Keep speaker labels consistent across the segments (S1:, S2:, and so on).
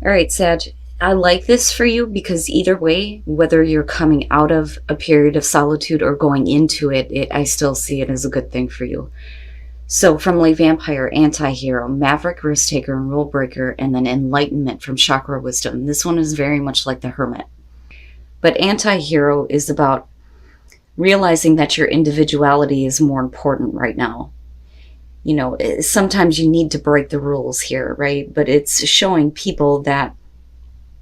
S1: All right, Sag, I like this for you because either way, whether you're coming out of a period of solitude or going into it, I still see it as a good thing for you. So, from Lay Vampire, Anti Hero, Maverick, Risk Taker, and Rule Breaker, and then Enlightenment from Chakra Wisdom. This one is very much like the Hermit. But Anti Hero is about realizing that your individuality is more important right now. You know, sometimes you need to break the rules here, right? But it's showing people that,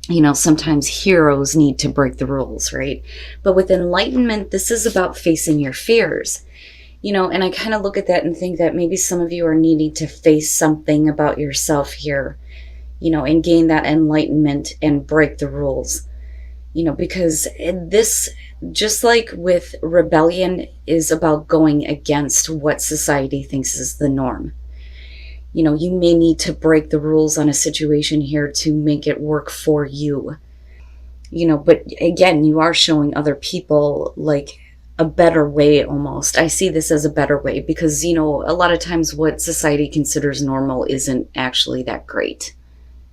S1: you know, sometimes heroes need to break the rules, right? But with Enlightenment, this is about facing your fears. You know, and I kind of look at that and think that maybe some of you are needing to face something about yourself here, you know, and gain that enlightenment and break the rules. You know, because this, just like with rebellion, is about going against what society thinks is the norm. You know, you may need to break the rules on a situation here to make it work for you. You know, but again, you are showing other people like a better way almost. I see this as a better way because, you know, a lot of times what society considers normal isn't actually that great,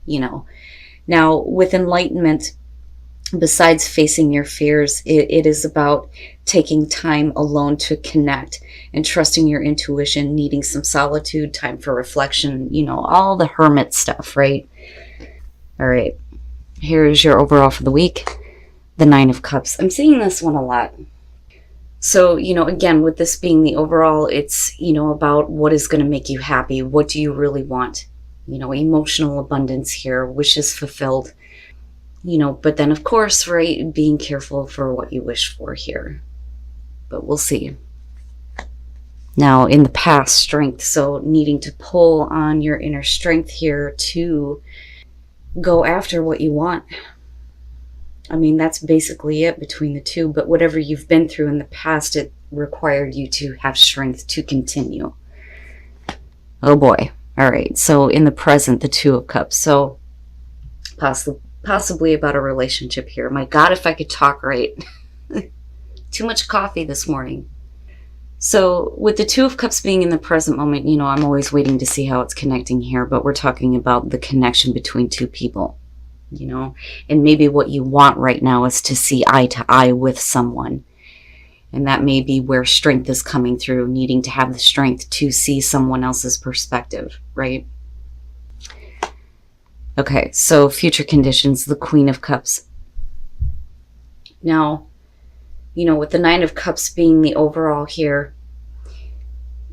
S1: you know. Now, with enlightenment, besides facing your fears, it is about taking time alone to connect and trusting your intuition, needing some solitude, time for reflection, you know, all the hermit stuff, right? All right, here's your overall for the week. The Nine of Cups. I'm seeing this one a lot. So, you know, again, with this being the overall, it's, you know, about what is going to make you happy. What do you really want? You know, emotional abundance here, wishes fulfilled. You know, but then of course, right, being careful for what you wish for here. But we'll see. Now, in the past, strength. So needing to pull on your inner strength here to go after what you want. I mean, that's basically it between the two. But whatever you've been through in the past, it required you to have strength to continue. Oh boy. All right. So in the present, the Two of Cups. So possibly about a relationship here. My God, if I could talk right. Too much coffee this morning. So with the Two of Cups being in the present moment, you know, I'm always waiting to see how it's connecting here, but we're talking about the connection between two people, you know, and maybe what you want right now is to see eye to eye with someone. And that may be where strength is coming through, needing to have the strength to see someone else's perspective, right? Okay, so future conditions, the Queen of Cups. Now, you know, with the Nine of Cups being the overall here,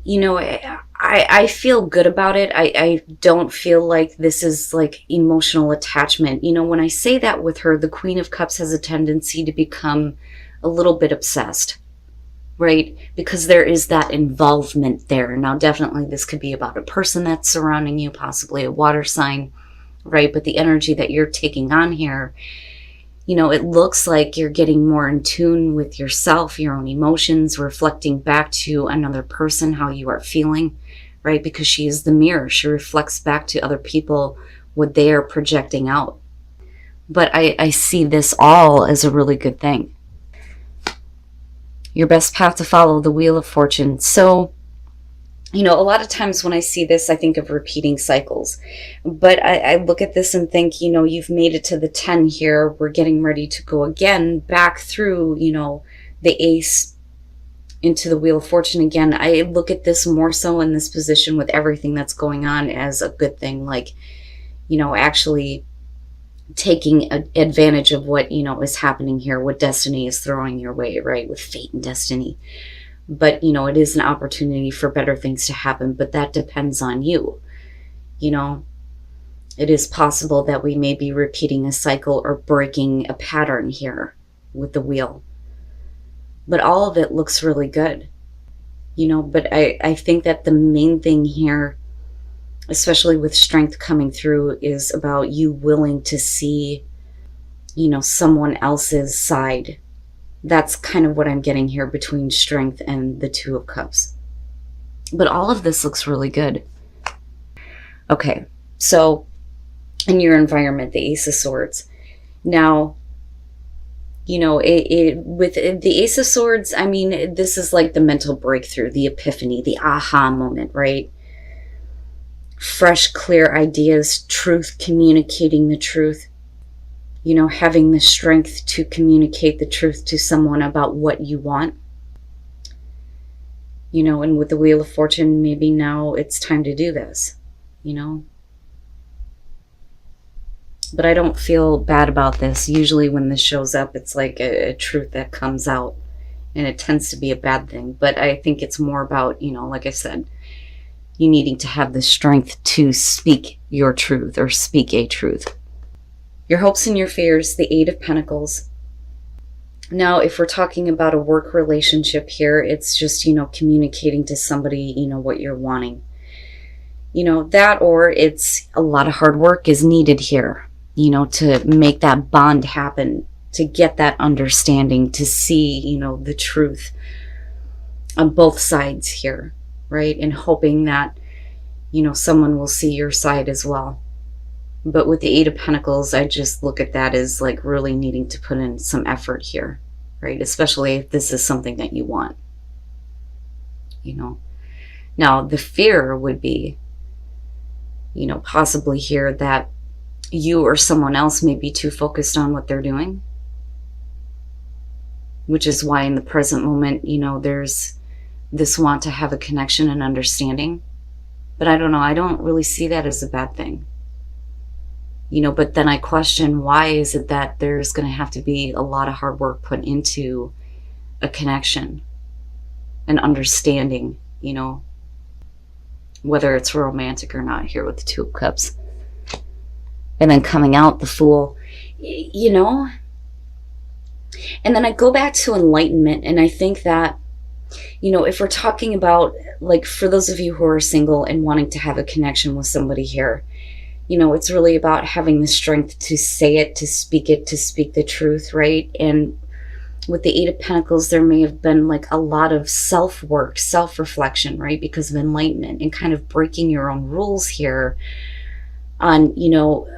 S1: you know, I feel good about it. I don't feel like this is like emotional attachment. You know, when I say that with her, the Queen of Cups has a tendency to become a little bit obsessed, right? Because there is that involvement there. Now, definitely this could be about a person that's surrounding you, possibly a water sign, right? But the energy that you're taking on here, you know, it looks like you're getting more in tune with yourself, your own emotions, reflecting back to another person how you are feeling, right? Because she is the mirror. She reflects back to other people what they are projecting out. But I see this all as a really good thing. Your best path to follow, the Wheel of Fortune. So, you know, a lot of times when I see this, I think of repeating cycles. But I look at this and think, you know, you've made it to the 10 here. We're getting ready to go again back through, you know, the Ace into the Wheel of Fortune again. I look at this more so in this position with everything that's going on as a good thing. Like, you know, actually taking advantage of what, you know, is happening here, what destiny is throwing your way, right? With fate and destiny. But, you know, it is an opportunity for better things to happen, but that depends on you. You know, it is possible that we may be repeating a cycle or breaking a pattern here with the wheel. But all of it looks really good. You know, but I think that the main thing here, especially with strength coming through, is about you willing to see, you know, someone else's side. That's kind of what I'm getting here between strength and the Two of Cups. But all of this looks really good. Okay, so in your environment, the Ace of Swords. Now, you know, with the Ace of Swords, I mean, this is like the mental breakthrough, the epiphany, the aha moment, right? fresh, clear ideas, truth, communicating the truth, having the strength to communicate the truth to someone about what you want. And with the Wheel of Fortune, maybe now it's time to do this, But I don't feel bad about this. Usually when this shows up, it's like a truth that comes out, and it tends to be a bad thing. But I think it's more about, like I said, you needing to have the strength to speak your truth or speak a truth. Your hopes and your fears, the Eight of Pentacles. Now, if we're talking about a work relationship here, it's just, communicating to somebody, what you're wanting. That, or it's a lot of hard work is needed here, to make that bond happen, to get that understanding, to see, the truth on both sides here, right? And hoping that, someone will see your side as well. But with the Eight of Pentacles, I just look at that as like really needing to put in some effort here, right? Especially if this is something that you want, Now, the fear would be, possibly here that you or someone else may be too focused on what they're doing, which is why in the present moment, there's this want to have a connection and understanding. But I don't know, I don't really see that as a bad thing. But then I question, why is it that there's going to have to be a lot of hard work put into a connection, an understanding, whether it's romantic or not here with the Two of Cups. And then coming out the Fool, And then I go back to enlightenment, and I think that, if we're talking about, like, for those of you who are single and wanting to have a connection with somebody here, it's really about having the strength to say it, to speak the truth, right? And with the Eight of Pentacles, there may have been like a lot of self-work, self-reflection, right? Because of enlightenment and kind of breaking your own rules here on,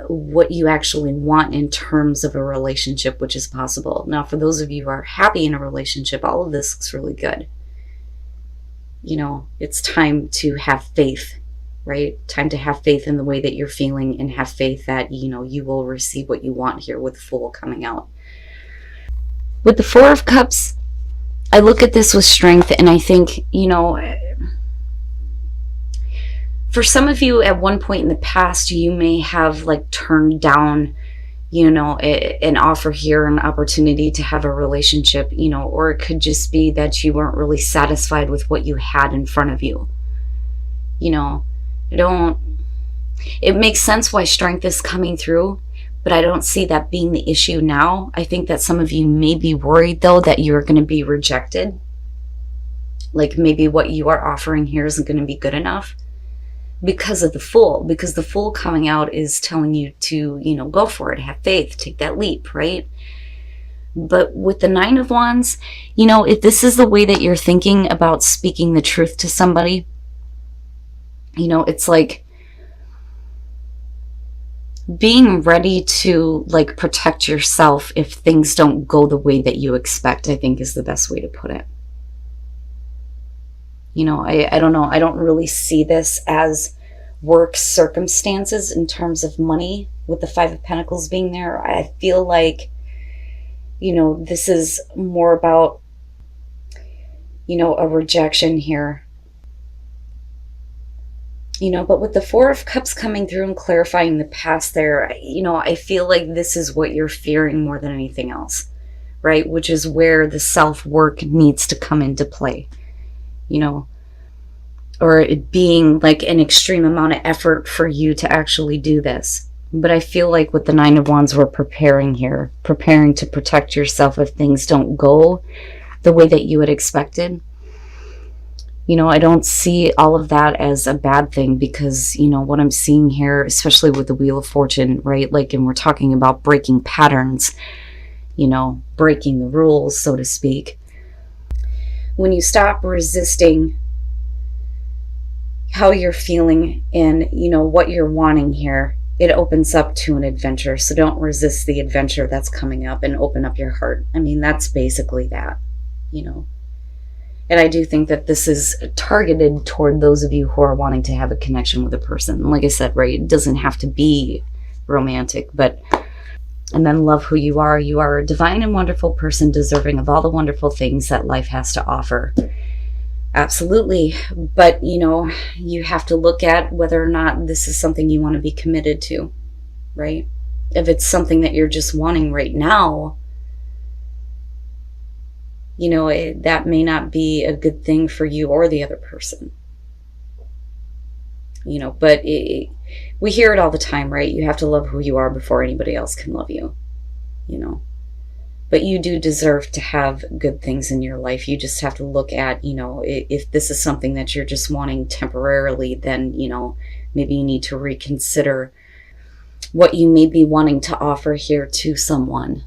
S1: what you actually want in terms of a relationship, which is possible. Now, for those of you who are happy in a relationship, all of this looks really good. It's time to have faith, right? Time to have faith in the way that you're feeling, and have faith that, you will receive what you want here with the Fool coming out. With the Four of Cups, I look at this with strength, and I think, for some of you at one point in the past, you may have like turned down, an offer here, an opportunity to have a relationship, or it could just be that you weren't really satisfied with what you had in front of you. It makes sense why strength is coming through, but I don't see that being the issue now. I think that some of you may be worried, though, that you're going to be rejected. Like maybe what you are offering here isn't going to be good enough because of the Fool. Because the Fool coming out is telling you to, go for it, have faith, take that leap, right? But with the Nine of Wands, if this is the way that you're thinking about speaking the truth to somebody, it's like being ready to like protect yourself if things don't go the way that you expect, I think is the best way to put it. I don't know. I don't really see this as work circumstances in terms of money with the Five of Pentacles being there. I feel like, this is more about, a rejection here. But with the Four of Cups coming through and clarifying the past there, I feel like this is what you're fearing more than anything else, right? Which is where the self-work needs to come into play, or it being like an extreme amount of effort for you to actually do this. But I feel like with the Nine of Wands, we're preparing here, preparing to protect yourself if things don't go the way that you had expected. I don't see all of that as a bad thing because, what I'm seeing here, especially with the Wheel of Fortune, right? Like, and we're talking about breaking patterns, breaking the rules, so to speak. When you stop resisting how you're feeling and, what you're wanting here, it opens up to an adventure. So don't resist the adventure that's coming up and open up your heart. I mean, that's basically that, And I do think that this is targeted toward those of you who are wanting to have a connection with a person. Like I said, right, it doesn't have to be romantic, but, and then love who you are. You are a divine and wonderful person deserving of all the wonderful things that life has to offer. Absolutely. But, you know, you have to look at whether or not this is something you want to be committed to, right? If it's something that you're just wanting right now, you know, that may not be a good thing for you or the other person. You know, but we hear it all the time, right? You have to love who you are before anybody else can love you, you know. But you do deserve to have good things in your life. You just have to look at, you know, if this is something that you're just wanting temporarily, then, you know, maybe you need to reconsider what you may be wanting to offer here to someone.